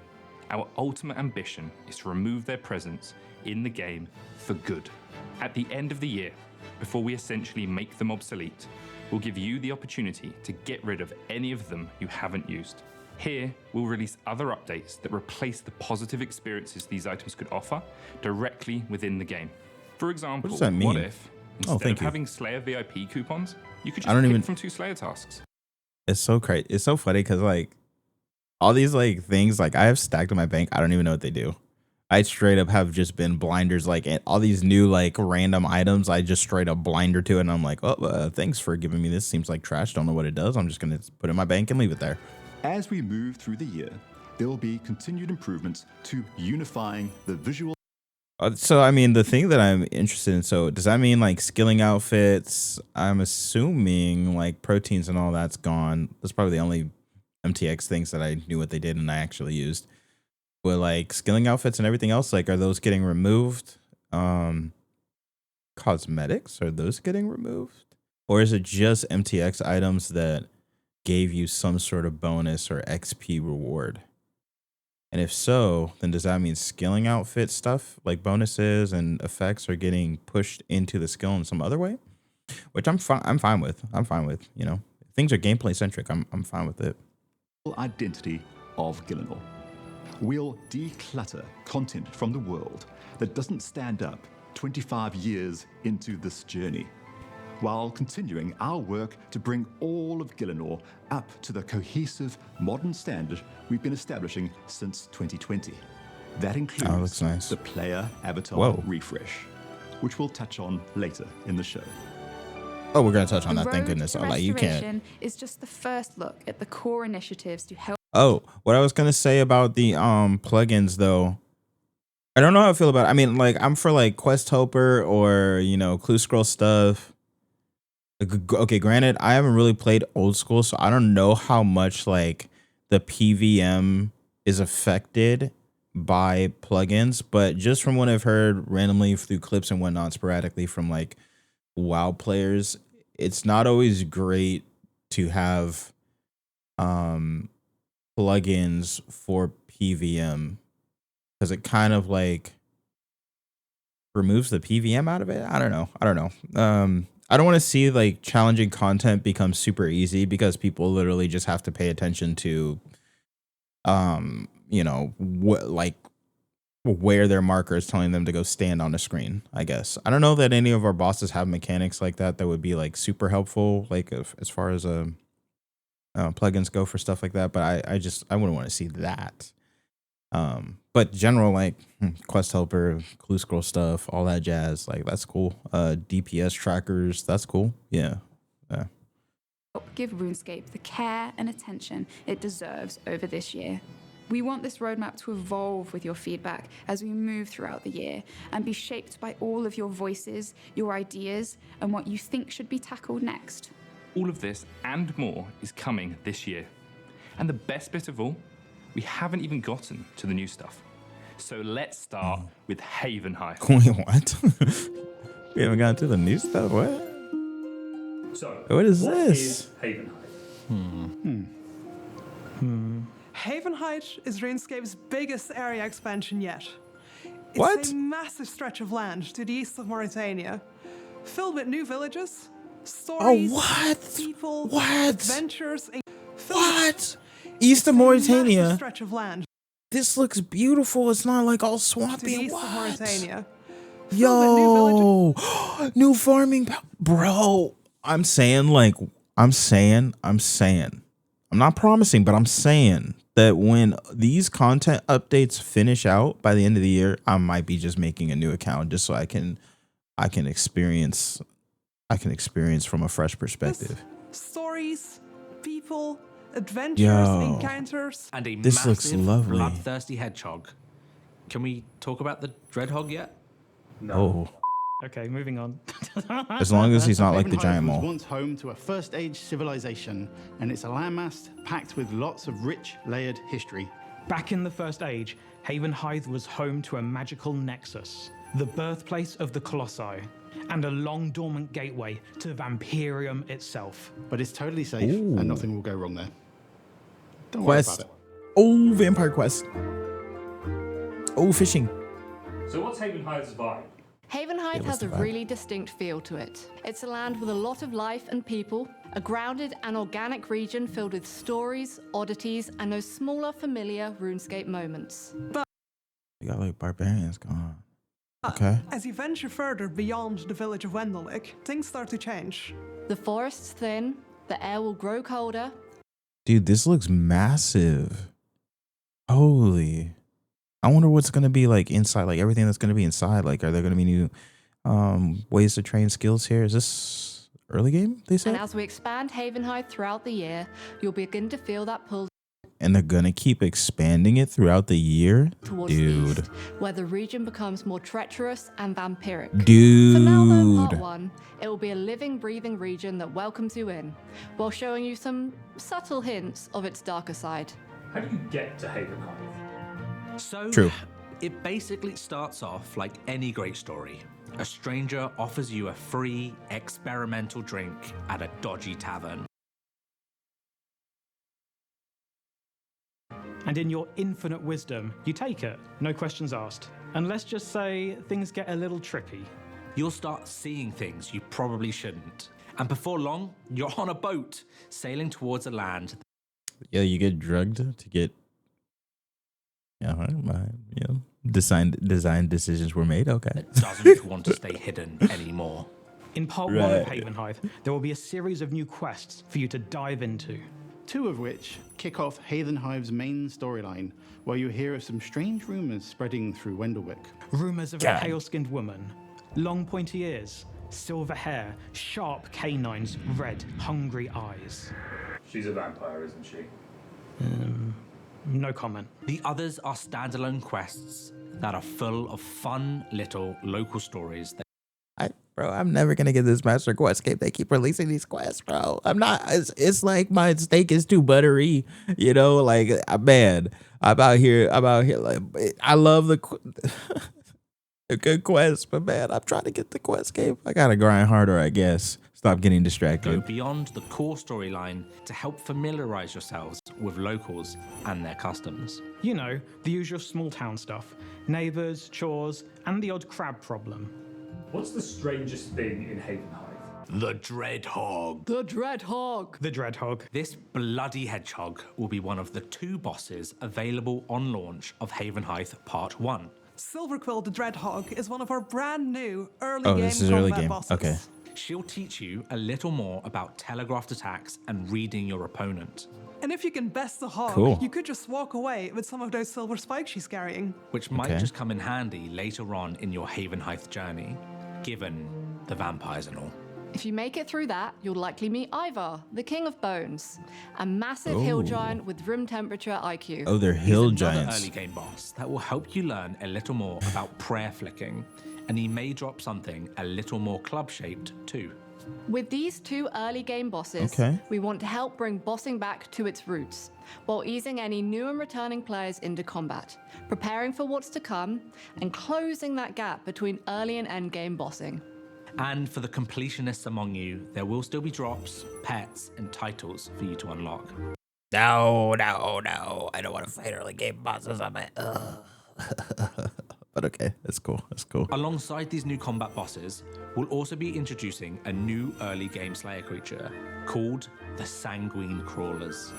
our ultimate ambition is to remove their presence in the game for good. At the end of the year, before we essentially make them obsolete, we'll give you the opportunity to get rid of any of them you haven't used. Here, we'll release other updates that replace the positive experiences these items could offer directly within the game. For example, What does that mean? what if, instead of having Slayer VIP coupons, you could just pick from 2 Slayer tasks? It's so crazy. It's so funny because like all these like things like I have stacked in my bank. I don't even know what they do. I straight up have just been blinders, like all these new like random items. I just straight up blinder to it, and I'm like, oh, thanks for giving me this. Seems like trash. Don't know what it does. I'm just gonna put it in my bank and leave it there. As we move through the year, there will be continued improvements to unifying the visual. So I mean, the thing that I'm interested in. So does that mean like skilling outfits? I'm assuming like proteins and all that's gone. That's probably the only MTX things that I knew what they did and I actually used. But like skilling outfits and everything else, like are those getting removed? Cosmetics, are those getting removed? Or is it just MTX items that gave you some sort of bonus or XP reward? And if so, then does that mean skilling outfit stuff like bonuses and effects are getting pushed into the skill in some other way? Which I'm fine with. You know, if things are gameplay centric, I'm fine with it. Identity of Gielinor. We'll declutter content from the world that doesn't stand up 25 years into this journey, while continuing our work to bring all of Gielinor up to the cohesive modern standard we've been establishing since 2020. That includes the player avatar refresh, which we'll touch on later in the show. Oh, we're going to touch on that. Thank goodness. The like, you can't. Is just the first look at the core initiatives to help. Oh, what I was going to say about the plugins, though. I don't know how I feel about it. I mean, like, I'm for, like, Quest Helper or, you know, Clue Scroll stuff. Okay, granted, I haven't really played old school, so I don't know how much, like, the PVM is affected by plugins. But just from what I've heard randomly through clips and whatnot, sporadically from, like, WoW players, it's not always great to have plugins for PVM because it kind of like removes the PVM out of it. I don't know. I don't want to see like challenging content become super easy because people literally just have to pay attention to you know, what like where their marker is telling them to go stand on the screen, I guess. I don't know that any of our bosses have mechanics like that would be like super helpful, like as far as plugins go for stuff like that. But I wouldn't want to see that. But general like Quest Helper, Clue Scroll stuff, all that jazz, like that's cool. DPS trackers, that's cool. Yeah. Give RuneScape the care and attention it deserves over this year. We want this roadmap to evolve with your feedback as we move throughout the year and be shaped by all of your voices, your ideas, and what you think should be tackled next. All of this and more is coming this year. And the best bit of all, we haven't even gotten to the new stuff. So let's start with Havenhide. Wait, what? We haven't gotten to the new stuff? What? So, what is what this? Is Havenhide? Havenhide is RuneScape's biggest area expansion yet. It's What? a massive stretch of land to the east of Mauritania, filled with new villages, stories, people, adventures. What? East of Mauritania. Stretch of land. This looks beautiful. It's not like all To the swampy. east of What? Mauritania. Yo, new farming, bro. I'm saying like I'm saying, I'm not promising, but I'm saying that when these content updates finish out by the end of the year, I might be just making a new account just so I can experience from a fresh perspective. Stories, people, adventures, encounters, and a this looks massive, lovely. bloodthirsty hedgehog. Can we talk about the Dreadhog yet? No. Okay, moving on. As long as he's not like the giant was mole. once home to a first age civilization, and it's a landmass packed with lots of rich, layered history. Back in the First Age, Havenhithe was home to a magical nexus, the birthplace of the Colossi, and a long dormant gateway to Vampirium itself. But it's totally safe, and nothing will go wrong there. Don't Quest. worry about it. Oh, vampire quest. Oh, fishing. So what's Havenhithe's vibe? Havenhithe has a really distinct feel to it. It's a land with a lot of life and people, a grounded and organic region filled with stories, oddities, and those smaller, familiar RuneScape moments. You got like barbarians going on. Okay. As you venture further beyond the village of Wendelwick, things start to change. The forest's thin, the air will grow colder. Dude, this looks massive. Holy. I wonder what's going to be like inside, like everything that's going to be inside. Like, are there going to be new ways to train skills here? Is this early game, they said? And as we expand Havenhithe throughout the year, you'll begin to feel that pull And they're going to keep expanding it throughout the year? towards the east, where the region becomes more treacherous and vampiric. Dude. For now, though, part 1, it will be a living, breathing region that welcomes you in, while showing you some subtle hints of its darker side. How do you get to Havenhithe? So, True. It basically starts off like any great story. A stranger offers you a free, experimental drink at a dodgy tavern. And in your infinite wisdom, you take it, no questions asked. And let's just say things get a little trippy. You'll start seeing things you probably shouldn't. And before long, you're on a boat, sailing towards a land. Yeah, you get drugged to get... design decisions were made. Okay. That doesn't want to stay hidden anymore. In part 1 of Havenhithe, there will be a series of new quests for you to dive into. 2 of which kick off Havenhithe's main storyline, where you hear of some strange rumors spreading through Wendelwick. Rumors of a pale-skinned woman, long pointy ears, silver hair, sharp canines, red, hungry eyes. She's a vampire, isn't she? No comment. The others are standalone quests that are full of fun little local stories. I'm never gonna get this Master Quest game. They keep releasing these quests, bro. I'm not. It's like my steak is too buttery, you know. Like, man, I'm out here. Like, I love the a good quest, but man, I'm trying to get the quest game. I gotta grind harder, I guess. Stop getting distracted. Go beyond the core storyline to help familiarize yourselves with locals and their customs. You know, the usual small town stuff. Neighbors, chores, and the odd crab problem. What's the strangest thing in Havenhithe? The Dreadhog. The Dreadhog. The Dreadhog. This bloody hedgehog will be one of the 2 bosses available on launch of Havenhithe Part 1. Silverquill the Dreadhog is one of our brand new early Oh, game this is combat early game. bosses. Okay. She'll teach you a little more about telegraphed attacks and reading your opponent. And if you can best the hog, Cool. you could just walk away with some of those silver spikes she's carrying. Which might Okay. just come in handy later on in your Havenhithe journey, given the vampires and all. If you make it through that, you'll likely meet Ivar, the King of Bones, a massive hill Ooh. giant with room temperature IQ. Oh, they're He's hill another giants. early game boss that will help you learn a little more about prayer flicking, and he may drop something a little more club-shaped too. With these 2 early game bosses, we want to help bring bossing back to its roots, while easing any new and returning players into combat, preparing for what's to come, and closing that gap between early and end game bossing. And for the completionists among you, there will still be drops, pets, and titles for you to unlock. No. I don't want to fight early game bosses on my. But okay, that's cool. Alongside these new combat bosses, we'll also be introducing a new early game Slayer creature called the Sanguine Crawlers.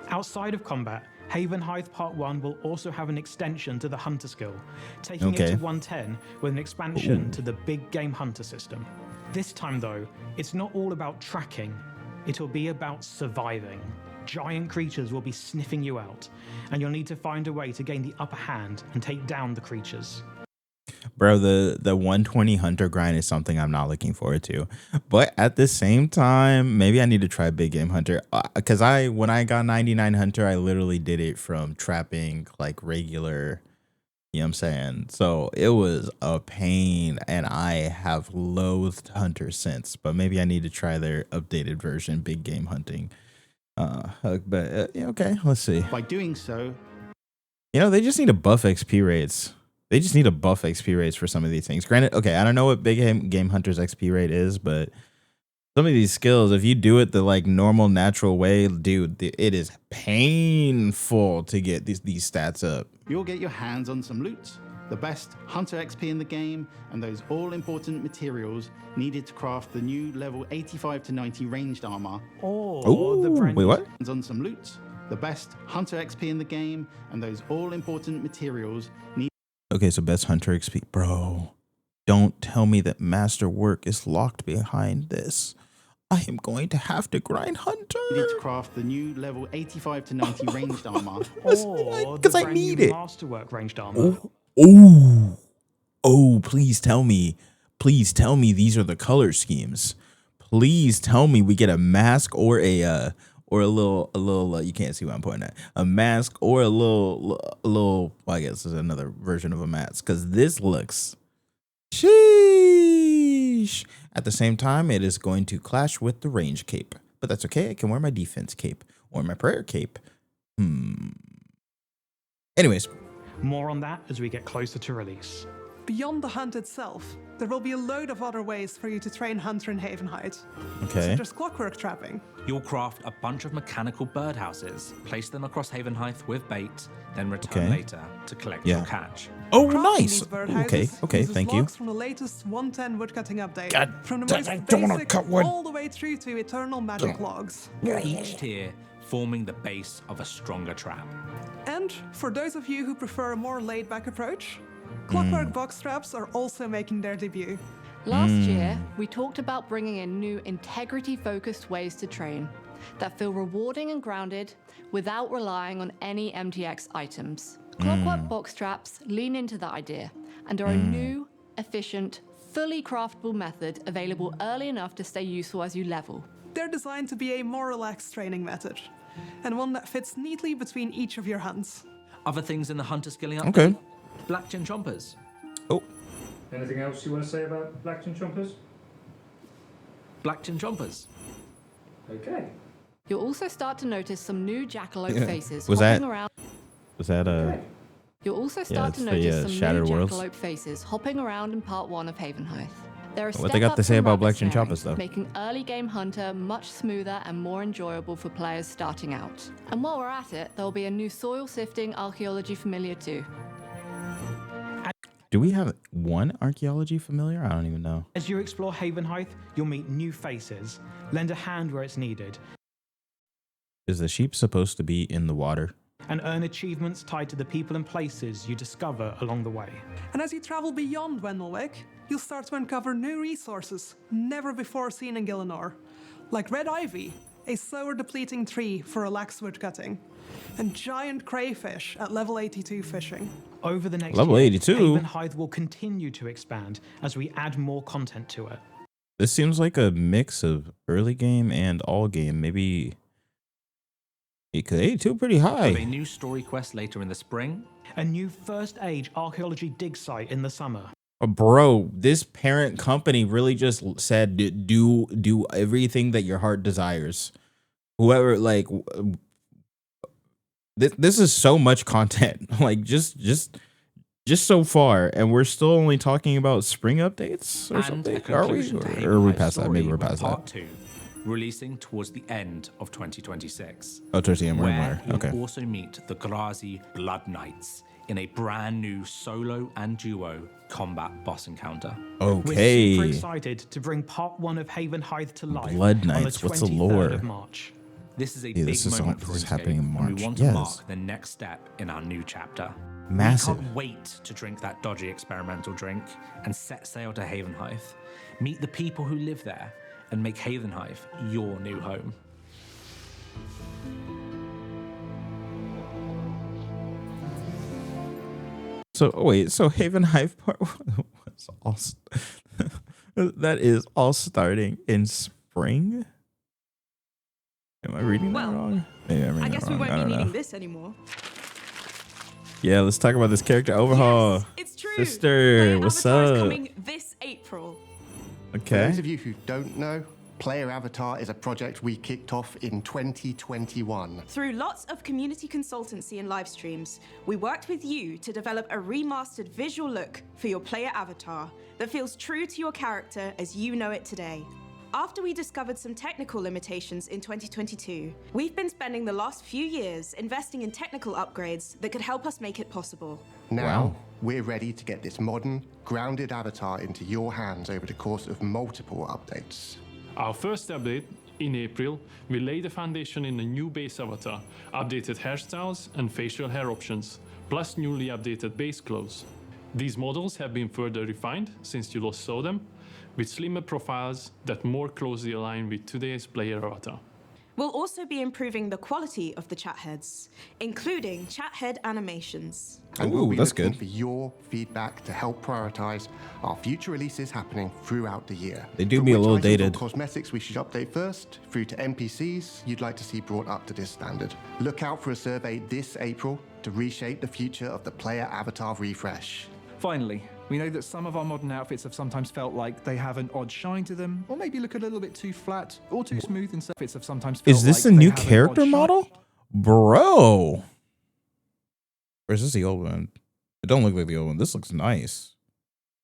Outside of combat, Havenhithe Part 1 will also have an extension to the Hunter skill, taking it Okay. to 110 with an expansion to the Big Game Hunter system. This time, though, it's not all about tracking. It'll be about surviving. Giant creatures will be sniffing you out, and you'll need to find a way to gain the upper hand and take down the creatures. Bro, the 120 hunter grind is something I'm not looking forward to. But at the same time, maybe I need to try big game hunter. Because when I got 99 hunter, I literally did it from trapping like regular, you know what I'm saying? So it was a pain, and I have loathed hunter since. But maybe I need to try their updated version, big game hunting. Yeah, okay, let's see. By doing so, they just need to buff XP rates. They just need to buff XP rates for some of these things. Granted, okay, I don't know what big game hunter's XP rate is, but some of these skills, if you do it the like normal, natural way, dude, it is painful to get these stats up. you'll get your hands on some loot, the best hunter XP in the game, and those all-important materials needed to craft the new level 85 to 90 ranged armor. Wait, what? Hands on some loot, the best hunter XP in the game, and those all-important materials needed. Okay, so best hunter XP. Bro, don't tell me that masterwork is locked behind this. I am going to have to grind hunter. Needed to craft the new level 85 to 90 ranged armor. Because I need it. Masterwork ranged armor. Please tell me. Please tell me these are the color schemes. Please tell me we get a mask or a little you can't see what I'm pointing at. A mask or a little well, I guess is another version of a mask, because this looks sheesh. At the same time, it is going to clash with the range cape, but that's okay. I can wear my defense cape or my prayer cape. Anyways, more on that as we get closer to release. Beyond the hunt itself, there will be a load of other ways for you to train Hunter in Havenhide. Okay. Such as clockwork trapping. You'll craft a bunch of mechanical birdhouses, place them across Havenhide with bait, then return later to collect your catch. Oh, Crafting nice. these birdhouses Okay, uses thank you. logs from the latest 110 woodcutting update. God, from the most I don't wanna basic cut wood. all the way through to eternal magic logs. Each tier forming the base of a stronger trap. And for those of you who prefer a more laid-back approach, clockwork box traps are also making their debut. Last year, we talked about bringing in new integrity-focused ways to train that feel rewarding and grounded without relying on any MTX items. Clockwork box traps lean into that idea and are a new, efficient, fully craftable method available early enough to stay useful as you level. They're designed to be a more relaxed training method, and one that fits neatly between each of your hunts. Other things in the hunter skilling update? Okay. Blackchin chompers. Oh. Anything else you want to say about Blackchin chompers? Blackchin chompers. Okay. You'll also start to notice some new jackalope faces Was hopping that- around. Was that You'll also start to it's the, notice some Shattered new Worlds. jackalope faces hopping around in part 1 of Havenhide. There are What they got to say about Blackchin chompers, though? making early game hunter much smoother and more enjoyable for players starting out. And while we're at it, there'll be a new soil sifting archaeology familiar too. Do we have one archaeology familiar? I don't even know. As you explore Havenhide, you'll meet new faces. Lend a hand where it's needed. Is the sheep supposed to be in the water? And earn achievements tied to the people and places you discover along the way. And as you travel beyond Wendelwick, you'll start to uncover new resources never before seen in Gielinor, like red ivy, a slower depleting tree for relaxed woodcutting, and giant crayfish at level 82 fishing. Over the next Level year, 82? Havenhide will continue to expand as we add more content to it. This seems like a mix of early game and all game. Maybe because 82 pretty With a high. new story quest later in the spring. A new First Age archaeology dig site in the summer. Bro, this parent company really just said do everything that your heart desires. Whoever this is so much content. Like just so far, and we're still only talking about spring updates or And something. a Are we? conclusion to Or are we Havenhide's past that? story Maybe we're with past part that. 2, releasing towards the end of 2026. Oh, towards the end, where you'll okay. also meet the Grazi Blood Knights in a brand new solo and duo combat boss encounter. Okay. We're super excited to bring part 1 of Havenhide to life. Blood on Knights, the what's the 23rd lore? of March. This is a Yeah, big this is moment for this is RuneScape, happening in and March. we want to Yes. mark the next step in our new chapter. Massive. We can't wait to drink that dodgy experimental drink and set sail to Havenhide. Meet the people who live there and make Havenhive your new home. So wait, so Haven Hive part was all that is all starting in spring? Am I reading that wrong? Maybe I'm reading I guess that we wrong. won't I be don't needing know. this anymore. Yeah, let's talk about this character overhaul. Yes, it's true. Sister, Player what's Avatar is up? coming this April. For Okay. those of you who don't know, Player Avatar is a project we kicked off in 2021. Through lots of community consultancy and live streams, we worked with you to develop a remastered visual look for your player avatar that feels true to your character as you know it today. After we discovered some technical limitations in 2022, we've been spending the last few years investing in technical upgrades that could help us make it possible. Now, we're ready to get this modern, grounded avatar into your hands over the course of multiple updates. Our first update, in April, will lay the foundation in a new base avatar, updated hairstyles and facial hair options, plus newly updated base clothes. These models have been further refined since you last saw them, with slimmer profiles that more closely align with today's player avatar. We'll also be improving the quality of the chat heads, including chat head animations. And we'll be that's looking good. for your feedback to help prioritize our future releases happening throughout the year. They do From be a which little items or dated. Cosmetics we should update first, through to NPCs you'd like to see brought up to this standard. Look out for a survey this April to reshape the future of the player avatar refresh. Finally, we know that some of our modern outfits have sometimes felt like they have an odd shine to them, or maybe look a little bit too flat or too smooth, and some outfits have sometimes felt Is this like a they new have an odd character shine. model? Bro. Or is this the old one? It don't look like the old one. This looks nice.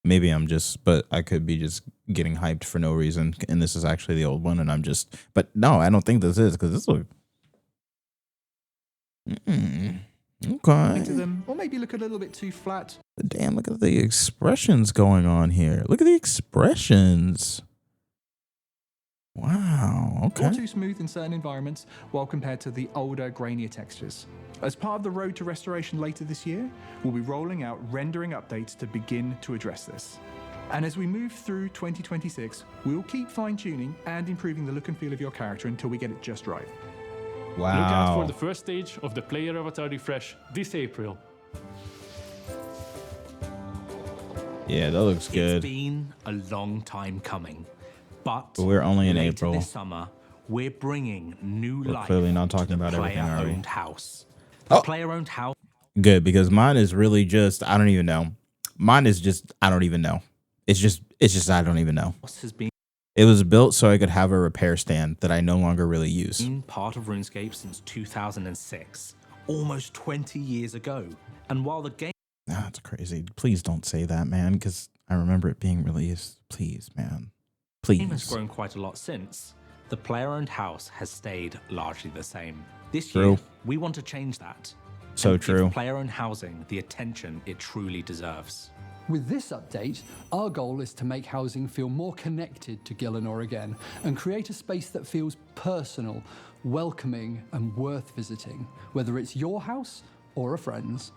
Maybe I'm just, but I could be just getting hyped for no reason. And this is actually the old one. And I'm just, but no, I don't think this is because this looks. Okay. To them, or maybe look a little bit too flat. Damn, look at the expressions going on here. Look at the expressions. Wow. Okay. Or too smooth in certain environments, while compared to the older, grainier textures. As part of the road to restoration later this year, we'll be rolling out rendering updates to begin to address this. And as we move through 2026, we'll keep fine-tuning and improving the look and feel of your character until we get it just right. Look out for Wow. the first stage of the player avatar refresh this April. Yeah, that looks It's good. been a long time coming, but We're only in later April. this summer, we're bringing new We're life clearly not talking to the about everything, are we? player-owned house. The player-owned house. Good, because mine is really just, I don't even know. Mine is just, I don't even know. It's just, I don't even know. Has been It was built so I could have a repair stand that I no longer really use. part of RuneScape since 2006, almost 20 years ago. And while the game That's crazy. Please don't say that, man, because I remember it being released. Please, man. has Please. grown quite a lot since, the player-owned house has stayed largely the same. This True. year, we want to change that. So and true. Give player-owned housing the attention it truly deserves. With this update, our goal is to make housing feel more connected to Gielinor again and create a space that feels personal, welcoming, and worth visiting, whether it's your house or a friend's.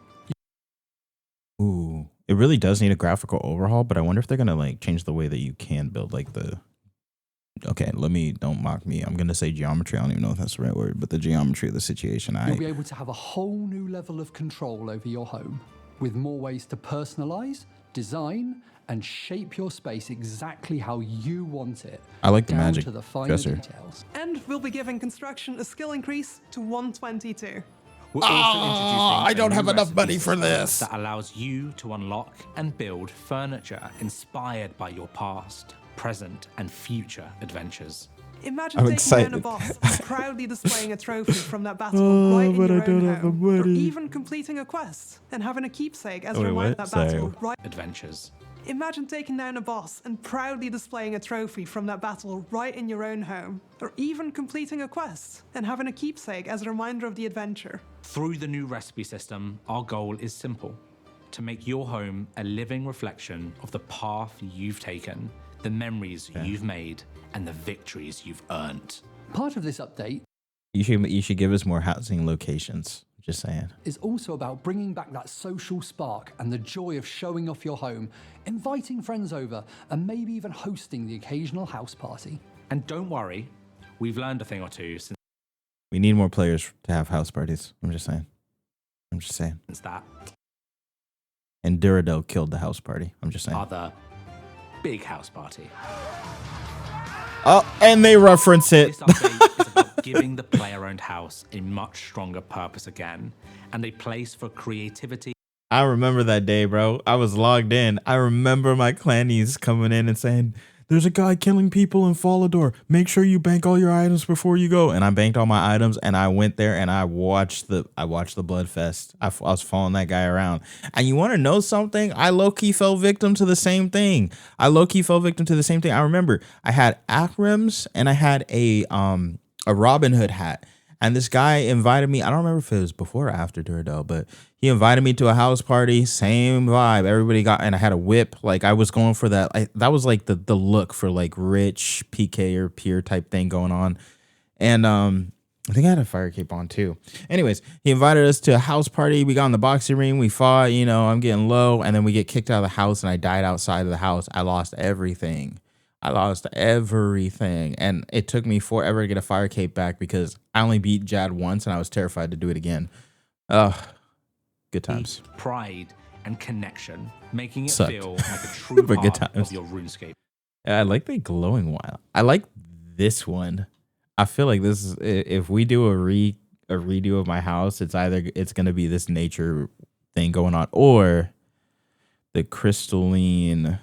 Ooh, it really does need a graphical overhaul, but I wonder if they're gonna like change the way that you can build like the. Okay, don't mock me. I'm gonna say geometry. I don't even know if that's the right word, but the geometry of the situation. You'll be able to have a whole new level of control over your home, with more ways to personalize, design, and shape your space exactly how you want it. I like the down magic to the finer dresser. details. And we'll be giving construction a skill increase to 122. We're also introducing I don't a have new enough recipe money for system this. that allows you to unlock and build furniture inspired by your past, present, and future adventures. Imagine I'm taking excited. down a boss and proudly displaying a trophy from that battle right in but your I don't own have the home. Or money. even completing a quest and having a keepsake as Oh, a wait, reminder what? that Sorry. battle right. Adventures. Imagine taking down a boss and proudly displaying a trophy from that battle right in your own home. Or even completing a quest and having a keepsake as a reminder of the adventure. Through the new recipe system, our goal is simple: to make your home a living reflection of the path you've taken, the memories you've made, and the victories you've earned. Part of this update You should give us more housing locations. Just saying. is also about bringing back that social spark and the joy of showing off your home, inviting friends over, and maybe even hosting the occasional house party. And don't worry, we've learned a thing or two since We need more players to have house parties. I'm just saying. that. And Duradel killed the house party. I'm just saying. Other big house party. Oh, and they reference it. This update is about giving the player-owned house a much stronger purpose again, and a place for creativity. I remember that day, bro. I was logged in. I remember my clannies coming in and saying, "There's a guy killing people in Falador. Make sure you bank all your items before you go." And I banked all my items, and I went there and I watched the blood fest. I was following that guy around. And you want to know something? I low-key fell victim to the same thing. I remember I had Akrams and I had a Robin Hood hat. And this guy invited me. I don't remember if it was before or after Duradel, but he invited me to a house party. Same vibe. Everybody got, and I had a whip. Like I was going for that. That was like the look for like rich PK or peer type thing going on. And I think I had a fire cape on too. Anyways, he invited us to a house party. We got in the boxing ring. We fought. You know, I'm getting low, and then we get kicked out of the house, and I died outside of the house. I lost everything. And it took me forever to get a fire cape back because I only beat Jad once and I was terrified to do it again. Good times. Pride and connection, making it Sucked. feel like a true But good part times. of your RuneScape. Yeah, I like the glowing one. I like this one. I feel like this is, if we do a redo of my house, it's going to be this nature thing going on or the crystalline.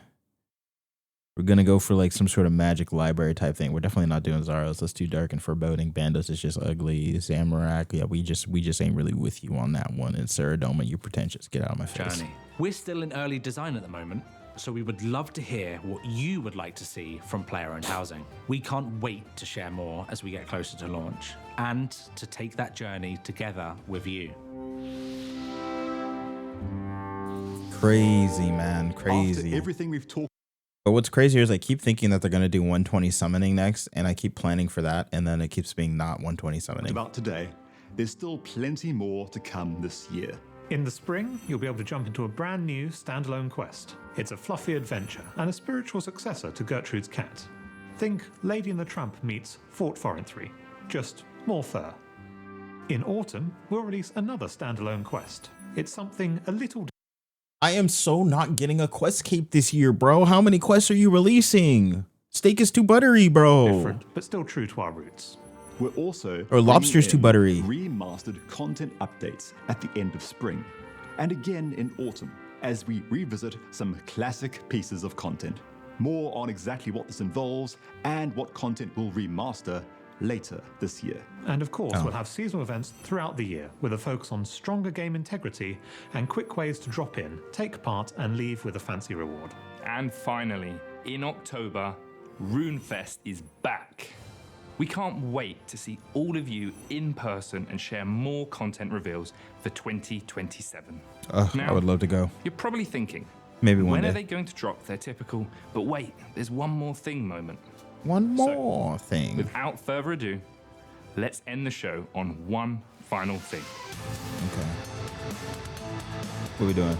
We're going to go for like some sort of magic library type thing. We're definitely not doing Zaros. That's too dark and foreboding. Bandos is just ugly. Zamorak, yeah, we just ain't really with you on that one. And Saradoma, you pretentious. Get out of my face. Journey. We're still in early design at the moment, so we would love to hear what you would like to see from player-owned housing. We can't wait to share more as we get closer to launch and to take that journey together with you. Crazy, man. Crazy. After everything we've talked. But what's crazier is I keep thinking that they're going to do 120 summoning next, and I keep planning for that, and then it keeps being not 120 summoning. About today, there's still plenty more to come this year. In the spring, you'll be able to jump into a brand new standalone quest. It's a fluffy adventure and a spiritual successor to Gertrude's Cat. Think Lady and the Tramp meets Fort Forintry, just more fur. In autumn, we'll release another standalone quest. It's something a little I am so not getting a quest cape this year, bro. How many quests are you releasing? Steak is too buttery, bro. different, but still true to our roots. We're also Or lobster's too buttery. Remastered content updates at the end of spring, and again in autumn as we revisit some classic pieces of content. More on exactly what this involves and what content we'll remaster later this year. And of course, we'll have seasonal events throughout the year with a focus on stronger game integrity and quick ways to drop in, take part, and leave with a fancy reward. And finally, in October, RuneFest is back. We can't wait to see all of you in person and share more content reveals for 2027. I would love to go. You're probably thinking, Maybe one when day. are they going to drop their typical, but wait, there's one more thing moment? One more thing. Without further ado, let's end the show on one final thing. Okay. What are we doing?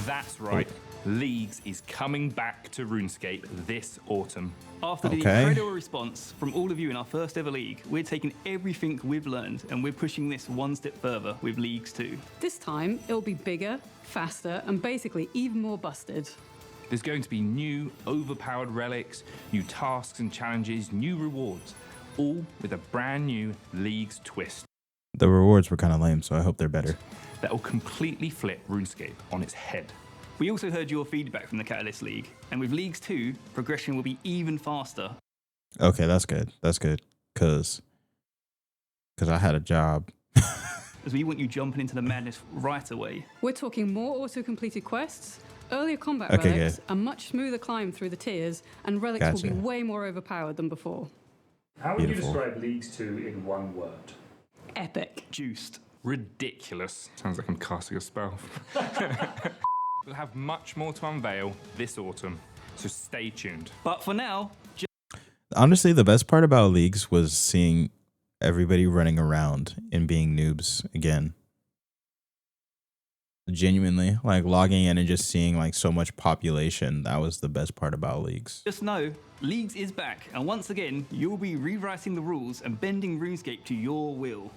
That's right. Leagues is coming back to RuneScape this autumn. After the incredible response from all of you in our first ever league, we're taking everything we've learned and we're pushing this one step further with Leagues 2. This time, it'll be bigger, faster, and basically even more busted. There's going to be new, overpowered relics, new tasks and challenges, new rewards, all with a brand new Leagues twist. The rewards were kind of lame, so I hope they're better. That will completely flip RuneScape on its head. We also heard your feedback from the Catalyst League, and with Leagues 2, progression will be even faster. Okay, that's good. That's good. Because I had a job. As we want you jumping into the madness right away. We're talking more auto-completed quests, earlier combat Okay, relics, good. a much smoother climb through the tiers, and relics will Gotcha. be way more overpowered than before. How would Beautiful. you describe Leagues 2 in one word? Epic. Juiced. Ridiculous. Sounds like I'm casting a spell. We'll have much more to unveil this autumn, so stay tuned. But for now, Honestly, the best part about Leagues was seeing everybody running around and being noobs again. Genuinely, like logging in and just seeing like so much population. That was the best part about leagues. Just know, Leagues is back, and once again, you'll be rewriting the rules and bending RuneScape to your will.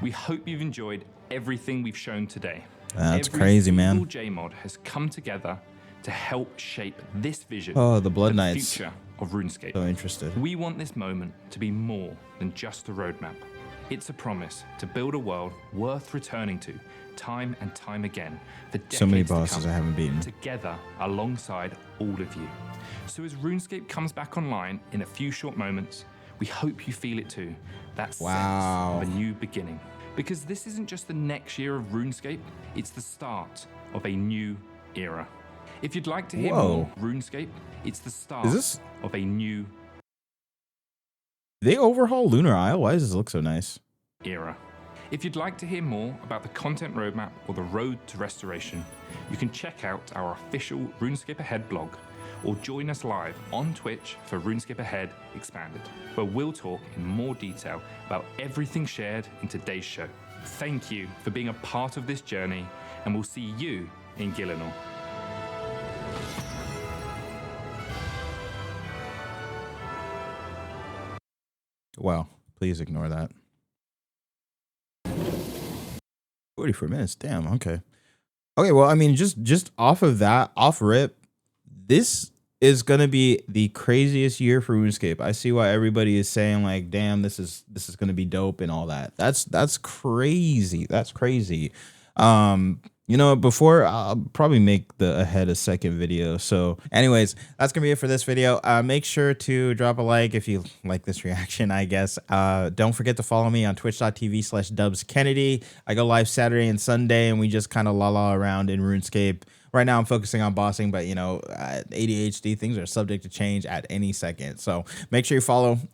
We hope you've enjoyed everything we've shown today. That's crazy, man. Every JMod has come together to help shape this vision. Oh, the Blood for Knights. future of RuneScape. So interested. We want this moment to be more than just a roadmap. It's a promise to build a world worth returning to time and time again for decades So many to bosses come, I haven't beaten. together alongside all of you. So as RuneScape comes back online in a few short moments, we hope you feel it too. That sense of a new beginning. Because this isn't just the next year of RuneScape, it's the start of a new era. If you'd like to hear more RuneScape, it's the start of a new They overhaul Lunar Isle? Why does this look so nice? era. If you'd like to hear more about the content roadmap or the road to restoration, you can check out our official RuneScape Ahead blog or join us live on Twitch for RuneScape Ahead Expanded, where we'll talk in more detail about everything shared in today's show. Thank you for being a part of this journey, and we'll see you in Gielinor. Wow, please ignore that. 44 minutes, damn, okay. Okay, well, I mean, just off of that, off rip, this is gonna be the craziest year for RuneScape. I see why everybody is saying like, damn, this is gonna be dope and all that. That's crazy. That's crazy. You know, before I'll probably make the ahead a second video. So anyways, that's gonna be it for this video. Make sure to drop a like if you like this reaction, I guess. Don't forget to follow me on twitch.tv/DubsKennedy. I go live Saturday and Sunday, and we just kind of la around in RuneScape. Right now I'm focusing on bossing, but you know, ADHD, things are subject to change at any second. So make sure you follow